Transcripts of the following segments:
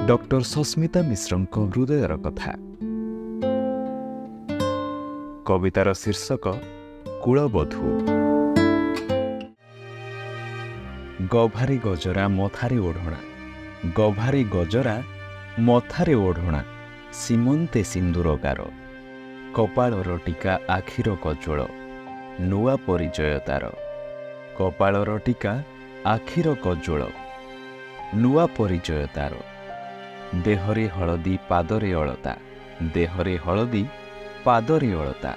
Doctor Sasmita ମିଶ୍ରଙ୍କ ହୃଦୟର କଥା। କବିତାର ଶୀର୍ଷକ କୁଳବଧୂ। ଗଭାରି ଗଜରା ମଥାରେ ଓଢ଼ଣା, ଗଭାରି ଗଜରା ମଥାରେ ଓଢ଼ଣା, ସୀମନ୍ତେ ସିନ୍ଦୁର ଗାର, କପାଳର ଟୀକା ଆଖିର କଜ୍ୱଳ, ନୂଆ ପରିଚୟ ତାର। କପାଳର ଟୀକା ଆଖିର କଜ୍ୱଳ, ନୂଆ ପରିଚୟ ତାର। ଦେହରେ ହଳଦୀ ପାଦରେ ଅଳତା, ଦେହରେ ହଳଦୀ ପାଦରେ ଅଳତା,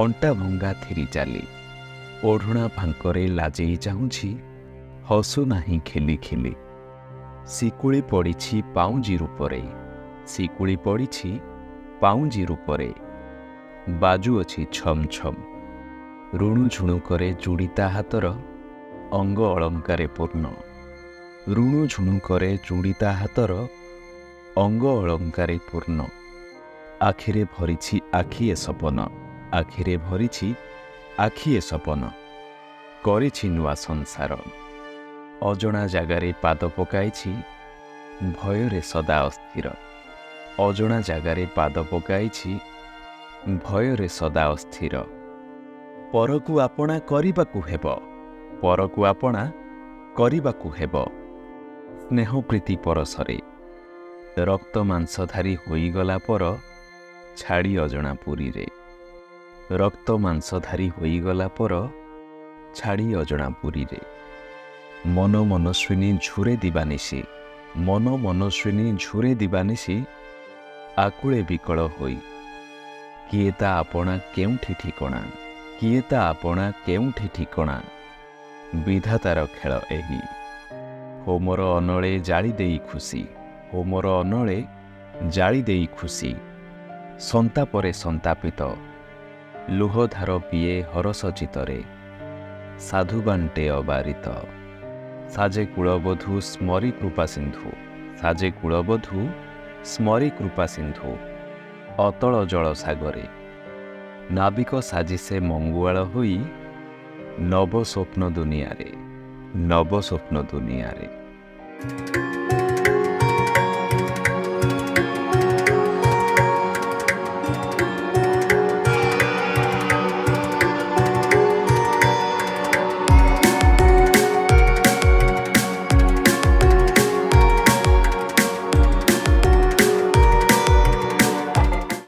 ଅଣ୍ଟା ଭଙ୍ଗା ଥିରି ଚାଲି, ଓଢ଼ଣା ଫାଙ୍କରେ ଲାଜେଇ ଚାହୁଁଛି, ହସୁ ନାହିଁ ଖିଲି ଖିଲି। ଶିକୁଳି ପଡ଼ିଛି ପାଉଁଜି ରୂପରେ, ଶିକୁଳି ପଡ଼ିଛି ପାଉଁଜି ରୂପରେ, ବାଜୁଅଛି ଛମ୍ ଛମ୍। ରୁଣୁ ଝୁଣୁ କରେ ଚୁଡ଼ିତା ହାତର, ଅଙ୍ଗ ଅଳଙ୍କାରେ ପୂର୍ଣ୍ଣ। ରୁଣୁ ଝୁଣୁ କରେ ଚୁଡ଼ିତା ହାତର, ଅଙ୍ଗ ଅଳଙ୍କାରେ ପୂର୍ଣ୍ଣ। ଆଖିରେ ଭରିଛି ଆଖିଏ ସପନ, ଆଖିରେ ଭରିଛି ଆଖିଏ ସପନ, କରିଛି ନୂଆ ସଂସାର। ଅଜଣା ଜାଗାରେ ପାଦ ପକାଇଛି, ଭୟରେ ସଦା ଅସ୍ଥିର। ଅଜଣା ଜାଗାରେ ପାଦ ପକାଇଛି, ଭୟରେ ସଦା ଅସ୍ଥିର। ପରକୁ ଆପଣା କରିବାକୁ ହେବ, ପରକୁ ଆପଣା କରିବାକୁ ହେବ। ସ୍ନେହ ପ୍ରୀତି ପରଶରେ, ରକ୍ତ ମାଂସଧାରୀ ହୋଇଗଲା ପର, ଛାଡ଼ି ଅଜଣା ପୁରୀରେ। ରକ୍ତ ମାଂସଧାରୀ ହୋଇଗଲା ପର, ଛାଡ଼ି ଅଜଣା ପୁରୀରେ। ମନ ମନସ୍ୱିନୀ ଝୁରେ ଦିବାନିଶି, ମନ ମନସ୍ୱିନୀ ଝୁରେ ଦିବାନିଶି, ଆକୁଳେ ବିକଳ ହୋଇ। କିଏ ତା ଆପଣା କେଉଁଠି ଠିକଣା, କିଏ ତା ଆପଣା କେଉଁଠି ଠିକଣା, ବିଧାତାର ଖେଳ ଏହି। ହୋମର ଅନଳେ ଜାଳି ଦେଇ ଖୁସି, ହୋମର ଅନଳେ ଜାଳି ଦେଇ ଖୁସି। ସନ୍ତାପରେ ସନ୍ତାପିତ, ଲୁହଧାର ପିଏ ହରଷ ଚିତରେ, ସାଧୁ ବାଣ୍ଟେ ଅବାରିତ। ସାଜେ କୁଳବଧୂ ସ୍ମରି କୃପା ସିନ୍ଧୁ, ସାଜେ କୁଳବଧୂ ସ୍ମରି କୃପା ସିନ୍ଧୁ। ଅତଳ ଜଳ ସାଗରେ, ନାବିକ ସାଜି ସେ ମଙ୍ଗୁଆଳ ହୋଇ, ନବ ସ୍ୱପ୍ନ ଦୁନିଆରେ, ନବ ସ୍ୱପ୍ନ ଦୁନିଆରେ।